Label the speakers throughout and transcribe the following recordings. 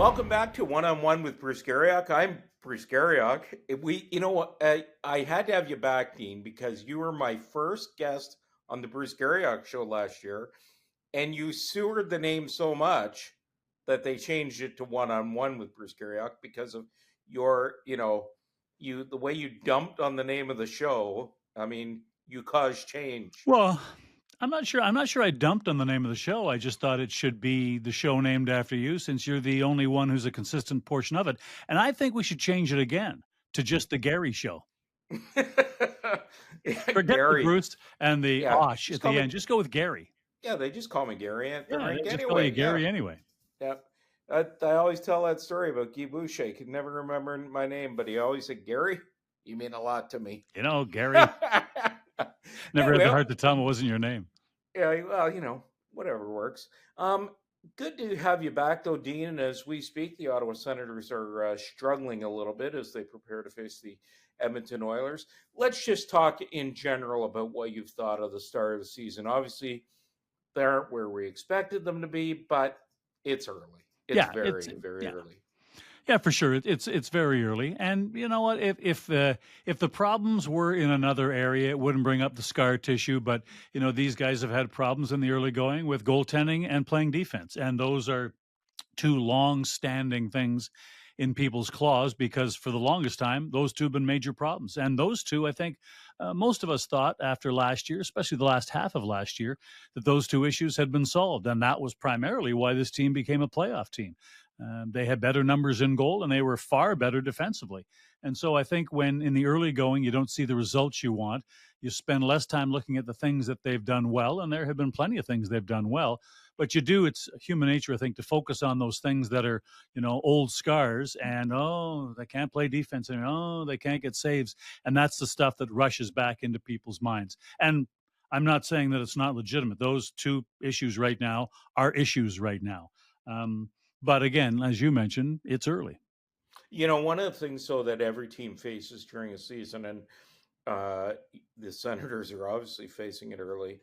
Speaker 1: Welcome back to One on One with Bruce Garriock. I'm Bruce Garriock. I had to have you back, Dean, because you were my first guest on the Bruce Garriock show last year, and you sewered the name so much that they changed it to One on One with Bruce Garriock because of the way you dumped on the name of the show. I mean, you caused change.
Speaker 2: Well, I'm not sure I dumped on the name of the show. I just thought it should be the show named after you since you're the only one who's a consistent portion of it. And I think we should change it again to just the Gary show.
Speaker 1: Yeah,
Speaker 2: Forget the
Speaker 1: Gary.
Speaker 2: Bruce and the
Speaker 1: Yeah,
Speaker 2: Osh
Speaker 1: just
Speaker 2: at
Speaker 1: call
Speaker 2: the
Speaker 1: me.
Speaker 2: end. Just go with Gary.
Speaker 1: Yeah, they just call me Gary at the
Speaker 2: Yeah,
Speaker 1: rink
Speaker 2: they'll just call you
Speaker 1: anyway. Yeah.
Speaker 2: Gary anyway.
Speaker 1: Yeah. I always tell that story about Guy Boucher. He could never remember my name, but he always said, Gary, you mean a lot to me.
Speaker 2: Gary, never had the
Speaker 1: Anyway,
Speaker 2: heart to tell him it wasn't your name.
Speaker 1: yeah, well, whatever works. Um, Good to have you back, though, Dean. And as we speak, the Ottawa Senators are struggling a little bit as they prepare to face the Edmonton Oilers. Let's just talk in general about what you've thought of the start of the season. Obviously, they aren't where we expected them to be, but it's early. It's
Speaker 2: Yeah, it's
Speaker 1: very, very
Speaker 2: yeah.
Speaker 1: early.
Speaker 2: Yeah, for sure. It's very early, and you know what? If the problems were in another area, it wouldn't bring up the scar tissue. But these guys have had problems in the early going with goaltending and playing defense, and those are two long-standing things in people's claws because for the longest time, those two have been major problems. And those two, I think, most of us thought after last year, especially the last half of last year, that those two issues had been solved, and that was primarily why this team became a playoff team. They had better numbers in goal, and they were far better defensively. And so I think when in the early going you don't see the results you want, you spend less time looking at the things that they've done well, and there have been plenty of things they've done well. But you do, it's human nature, I think, to focus on those things that are, old scars and, oh, they can't play defense and, oh, they can't get saves. And that's the stuff that rushes back into people's minds. And I'm not saying that it's not legitimate. Those two issues right now are issues right now. Um, but again, as you mentioned, it's early.
Speaker 1: One of the things, so that every team faces during a season, and uh, the Senators are obviously facing it early,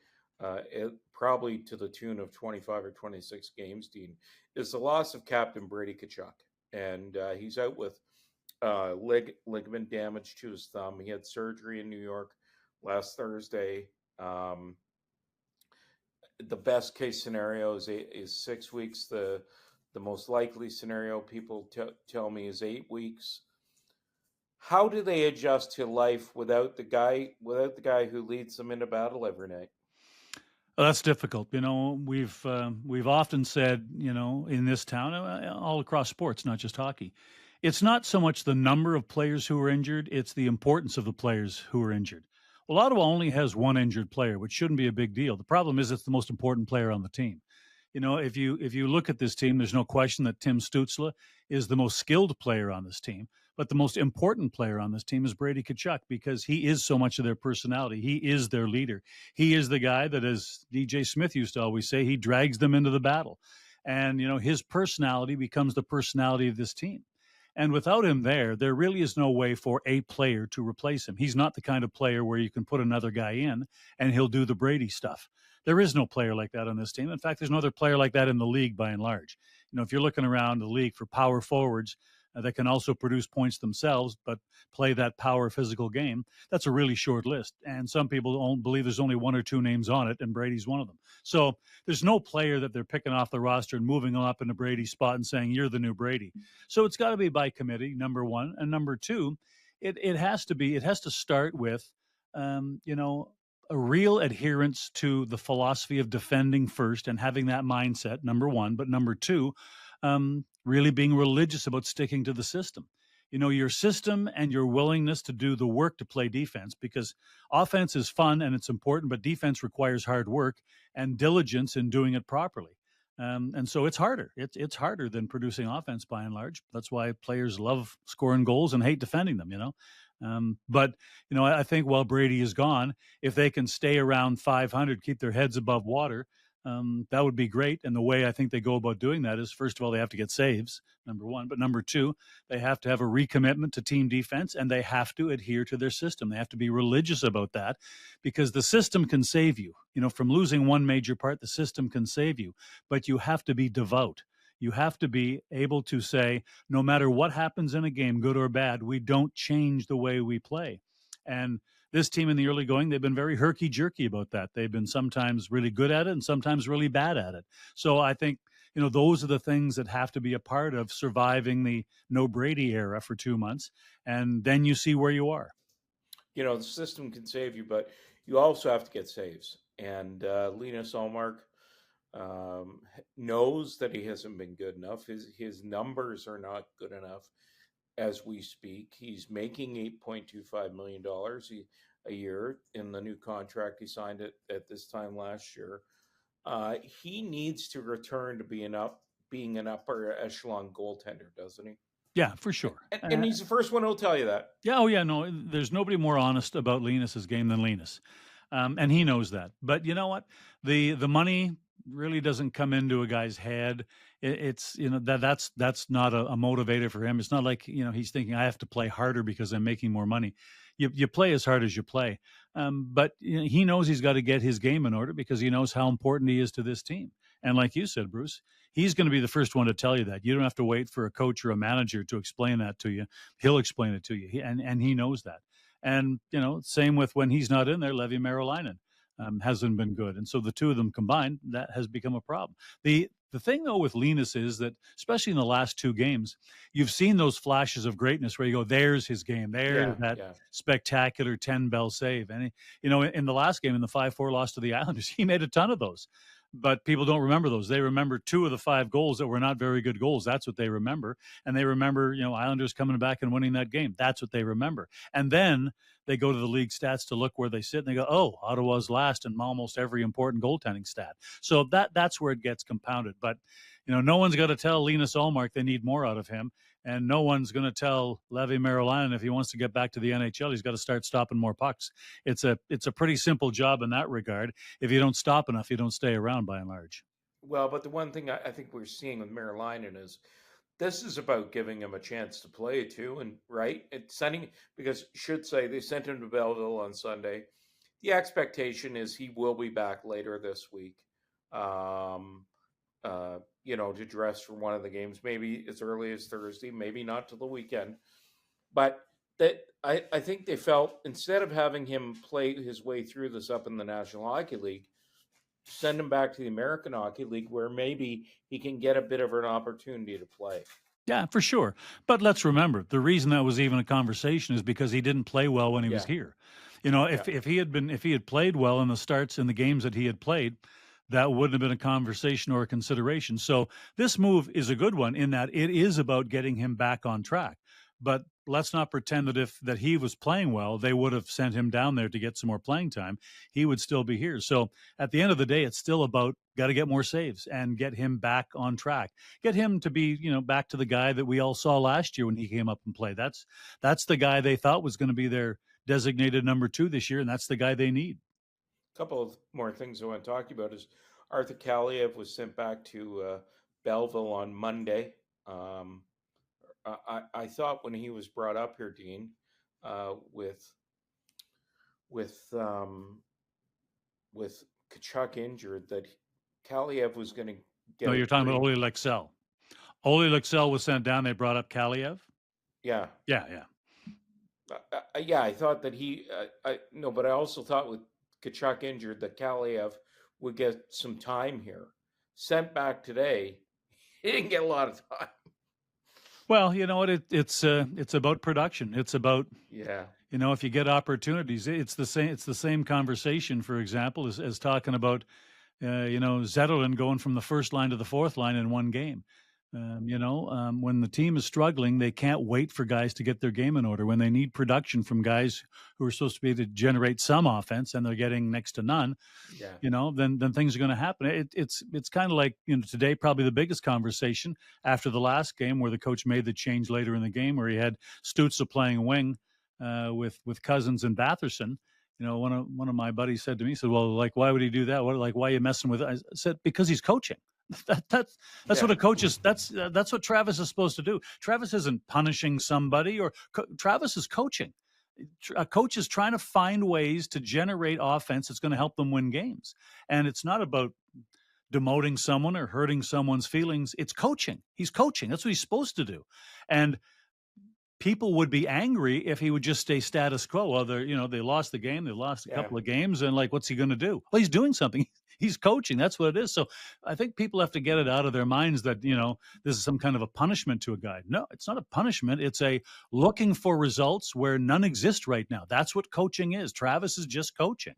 Speaker 1: probably to the tune of 25 or 26 games, Dean, is the loss of Captain Brady Tkachuk. And he's out with ligament damage to his thumb. He had surgery in New York last Thursday. Um, the best case scenario is 6 weeks. The most likely scenario, people tell me, is 8 weeks. How do they adjust to life without the guy who leads them into battle every night?
Speaker 2: Well, that's difficult. We've often said, in this town, all across sports, not just hockey, it's not so much the number of players who are injured; it's the importance of the players who are injured. Well, Ottawa only has one injured player, which shouldn't be a big deal. The problem is it's the most important player on the team. If you look at this team, there's no question that Tim Stützle is the most skilled player on this team. But the most important player on this team is Brady Tkachuk because he is so much of their personality. He is their leader. He is the guy that, as DJ Smith used to always say, he drags them into the battle. And, his personality becomes the personality of this team. And without him there really is no way for a player to replace him. He's not the kind of player where you can put another guy in and he'll do the Brady stuff. There is no player like that on this team. In fact, there's no other player like that in the league by and large. If you're looking around the league for power forwards that can also produce points themselves, but play that power physical game, that's a really short list. And some people don't believe there's only one or two names on it, and Brady's one of them. So there's no player that they're picking off the roster and moving them up into Brady's spot and saying, you're the new Brady. So it's got to be by committee, number one. And number two, it has to start with, a real adherence to the philosophy of defending first and having that mindset, number one. But number two, really being religious about sticking to the system. Your system and your willingness to do the work to play defense, because offense is fun and it's important, but defense requires hard work and diligence in doing it properly. And so it's harder. It's harder than producing offense by and large. That's why players love scoring goals and hate defending them, But, I think while Brady is gone, if they can stay around 500, keep their heads above water, that would be great. And the way I think they go about doing that is, first of all, they have to get saves, number one. But number two, they have to have a recommitment to team defense, and they have to adhere to their system. They have to be religious about that because the system can save you. From losing one major part, the system can save you. But you have to be devout. You have to be able to say, no matter what happens in a game, good or bad, we don't change the way we play. And this team in the early going, they've been very herky jerky about that. They've been sometimes really good at it and sometimes really bad at it. So I think, those are the things that have to be a part of surviving the no Brady era for 2 months. And then you see where you are.
Speaker 1: The system can save you, but you also have to get saves. And Linus Allmark knows that he hasn't been good enough. His numbers are not good enough as we speak. He's making $8.25 million a year in the new contract he signed at this time last year. He needs to return to being an upper echelon goaltender, doesn't he?
Speaker 2: Yeah, for sure.
Speaker 1: And he's the first one who'll tell you that.
Speaker 2: Yeah, oh yeah, no, there's nobody more honest about Linus's game than Linus, and he knows that. But you know what? The money really doesn't come into a guy's head. It's that's not a motivator for him. It's not like he's thinking I have to play harder because I'm making more money. You play as hard as you play, but he knows he's got to get his game in order because he knows how important he is to this team. And like you said, Bruce, he's going to be the first one to tell you that. You don't have to wait for a coach or a manager to explain that to you. He'll explain it to you, and he knows that. And same with when he's not in there, Levi Merolainen hasn't been good, and so the two of them combined, that has become a problem. The thing though with Linus is that, especially in the last two games, you've seen those flashes of greatness where you go, "There's his game. There's that spectacular 10 bell save." And in the last game, in the 5-4 loss to the Islanders, he made a ton of those. But people don't remember those. They remember 2 of the 5 goals that were not very good goals. That's what they remember. And they remember, Islanders coming back and winning that game. That's what they remember. And then they go to the league stats to look where they sit, and they go, "Oh, Ottawa's last in almost every important goaltending stat." So that's where it gets compounded. But no one's got to tell Linus Ullmark they need more out of him, and no one's going to tell Levi Merolainen if he wants to get back to the NHL, he's got to start stopping more pucks. It's a pretty simple job in that regard. If you don't stop enough, you don't stay around by and large.
Speaker 1: Well, but the one thing I think we're seeing with Merolainen is this is about giving him a chance to play too, and right, it's sending because should say they sent him to Belleville on Sunday. The expectation is he will be back later this week. To dress for one of the games, maybe as early as Thursday, maybe not till the weekend. But that I think they felt instead of having him play his way through this up in the National Hockey League, send him back to the American Hockey League where maybe he can get a bit of an opportunity to play.
Speaker 2: Yeah, for sure. But let's remember, the reason that was even a conversation is because he didn't play well when he was here. If he had played well in the starts in the games that he had played, that wouldn't have been a conversation or a consideration. So this move is a good one in that it is about getting him back on track. But let's not pretend that he was playing well, they would have sent him down there to get some more playing time. He would still be here. So at the end of the day, it's still about got to get more saves and get him back on track. Get him to be, back to the guy that we all saw last year when he came up and played. That's the guy they thought was going to be their designated number 2 this year, and that's the guy they need.
Speaker 1: A couple of more things I want to talk about is Arthur Kaliev was sent back to Belleville on Monday. I thought when he was brought up here, Dean, with Tkachuk injured, that Kaliev was going to get.
Speaker 2: No, you're talking about Ole Lexell. Ole Lexell was sent down. They brought up Kaliev.
Speaker 1: Yeah.
Speaker 2: Yeah.
Speaker 1: I thought that but I also thought with Tkachuk injured that Kaliev would get some time here. Sent back today, he didn't get a lot of time.
Speaker 2: Well, you know what? It's about production. It's about if you get opportunities, it's the same conversation. For example, as talking about Zetterlund going from the first line to the fourth line in one game. When the team is struggling, they can't wait for guys to get their game in order. When they need production from guys who are supposed to be to generate some offense and they're getting next to none, then things are going to happen. It's kind of like today, probably the biggest conversation after the last game where the coach made the change later in the game where he had Stützle playing wing with Cousins and Batherson. One of my buddies said to me, he said, "Well, like, why would he do that? Why are you messing with it?" I said, "Because he's coaching." That's what a coach is. That's what Travis is supposed to do. Travis isn't punishing somebody, Travis is coaching. A coach is trying to find ways to generate offense that's going to help them win games, and it's not about demoting someone or hurting someone's feelings. It's coaching. He's coaching. That's what he's supposed to do. And people would be angry if he would just stay status quo. Well, they lost the game, they lost a
Speaker 1: Yeah.
Speaker 2: couple of games, and like, what's he going to do? Well, he's doing something. He's coaching. That's what it is. So I think people have to get it out of their minds that this is some kind of a punishment to a guy. No, it's not a punishment. It's a looking for results where none exist right now. That's what coaching is. Travis is just coaching.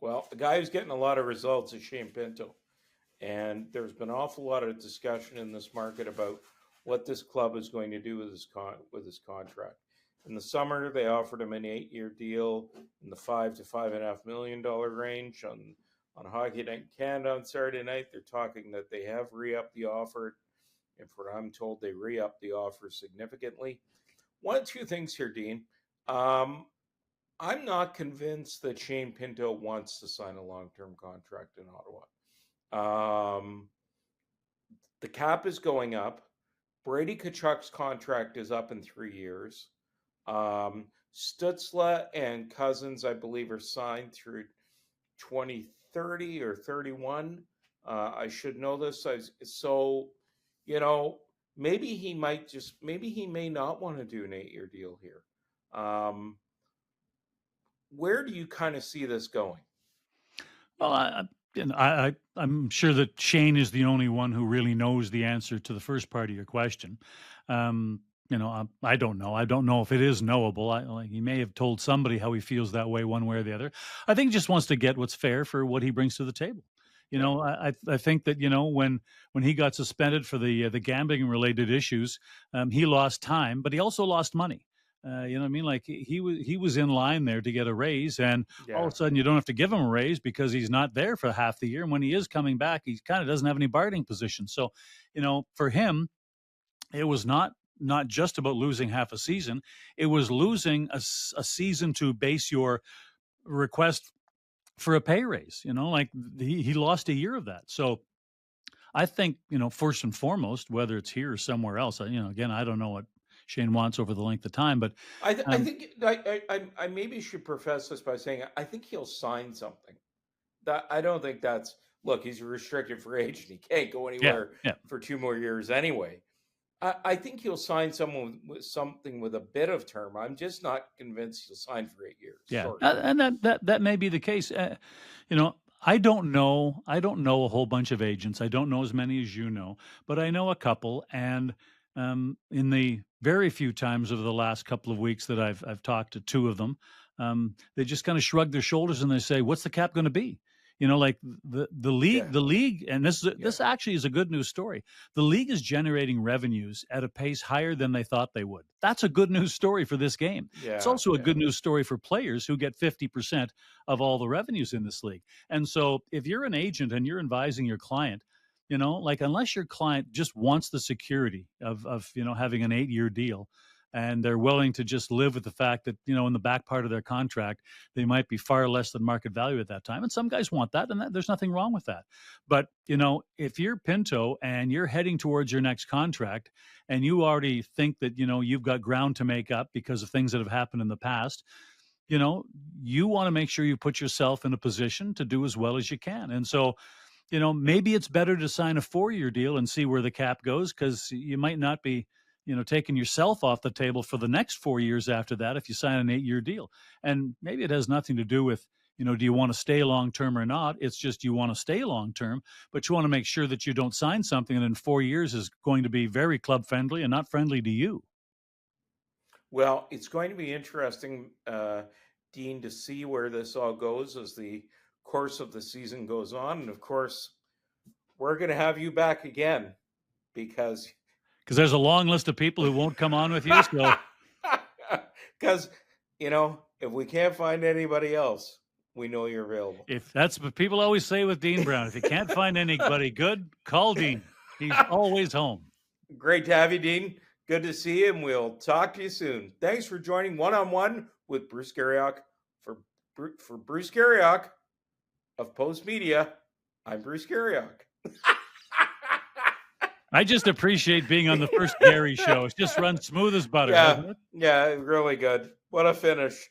Speaker 1: Well, the guy who's getting a lot of results is Shane Pinto. And there's been an awful lot of discussion in this market about what this club is going to do with his contract. In the summer, they offered him an 8-year deal in the $5 to $5.5 million range. On Hockey Night in Canada on Saturday night, they're talking that they have re-upped the offer. And for what I'm told, they re-upped the offer significantly. One of two things here, Dean. I'm not convinced that Shane Pinto wants to sign a long-term contract in Ottawa. The cap is going up. Brady Tkachuk's contract is up in 3 years. Stützle and Cousins, I believe, are signed through 2030 or 31. I should know this. So, maybe he may not want to do an 8-year deal here. Where do you kind of see this going?
Speaker 2: Well, I'm sure that Shane is the only one who really knows the answer to the first part of your question. I don't know. I don't know if it is knowable. He may have told somebody how he feels that way one way or the other. I think he just wants to get what's fair for what he brings to the table. I think that, when he got suspended for the gambling related issues, he lost time, but he also lost money. You know what I mean? Like he was in line there to get a raise, and all of a sudden you don't have to give him a raise because he's not there for half the year. And when he is coming back, he kind of doesn't have any bargaining position. So, for him, it was not just about losing half a season. It was losing a season to base your request for a pay raise. He lost a year of that. So I think, first and foremost, whether it's here or somewhere else, again, I don't know what Shane wants over the length of time, but
Speaker 1: I think I maybe should preface this by saying I think he'll sign something. That I don't think look. He's a restricted free agent. He can't go anywhere for 2 more years anyway. I think he'll sign someone with something with a bit of term. I'm just not convinced he'll sign for 8 years.
Speaker 2: Yeah, and that may be the case. I don't know a whole bunch of agents. I don't know as many as you know, but I know a couple. And in the very few times over the last couple of weeks that I've talked to 2 of them, they just kind of shrug their shoulders and they say, "What's the cap going to be?" Like the league, and this actually is a good news story. The league is generating revenues at a pace higher than they thought they would. That's a good news story for this game. It's also a good news story for players who get 50% of all the revenues in this league. And so if you're an agent and you're advising your client, unless your client just wants the security of having an 8-year deal, and they're willing to just live with the fact that, in the back part of their contract, they might be far less than market value at that time. And some guys want that, and there's nothing wrong with that. But, if you're Pinto and you're heading towards your next contract and you already think that, you've got ground to make up because of things that have happened in the past, you want to make sure you put yourself in a position to do as well as you can. And so, maybe it's better to sign a 4-year deal and see where the cap goes, because you might not be, taking yourself off the table for the next 4 years after that if you sign an 8-year deal. And maybe it has nothing to do with, do you want to stay long-term or not? It's just you want to stay long-term, but you want to make sure that you don't sign something that in 4 years is going to be very club-friendly and not friendly to you.
Speaker 1: Well, it's going to be interesting, Dean, to see where this all goes as the course of the season goes on. And of course, we're going to have you back again because
Speaker 2: there's a long list of people who won't come on with you. So,
Speaker 1: because if we can't find anybody else, we know you're available.
Speaker 2: If that's what people always say with Dean Brown, if you can't find anybody good, call Dean. He's always home.
Speaker 1: Great to have you, Dean. Good to see you, and we'll talk to you soon. Thanks for joining One-on-One with Bruce Garriock. For Bruce Garriock of Post Media, I'm Bruce Garriock.
Speaker 2: I just appreciate being on the first Gary show. It just runs smooth as butter.
Speaker 1: Yeah, really good. What a finish.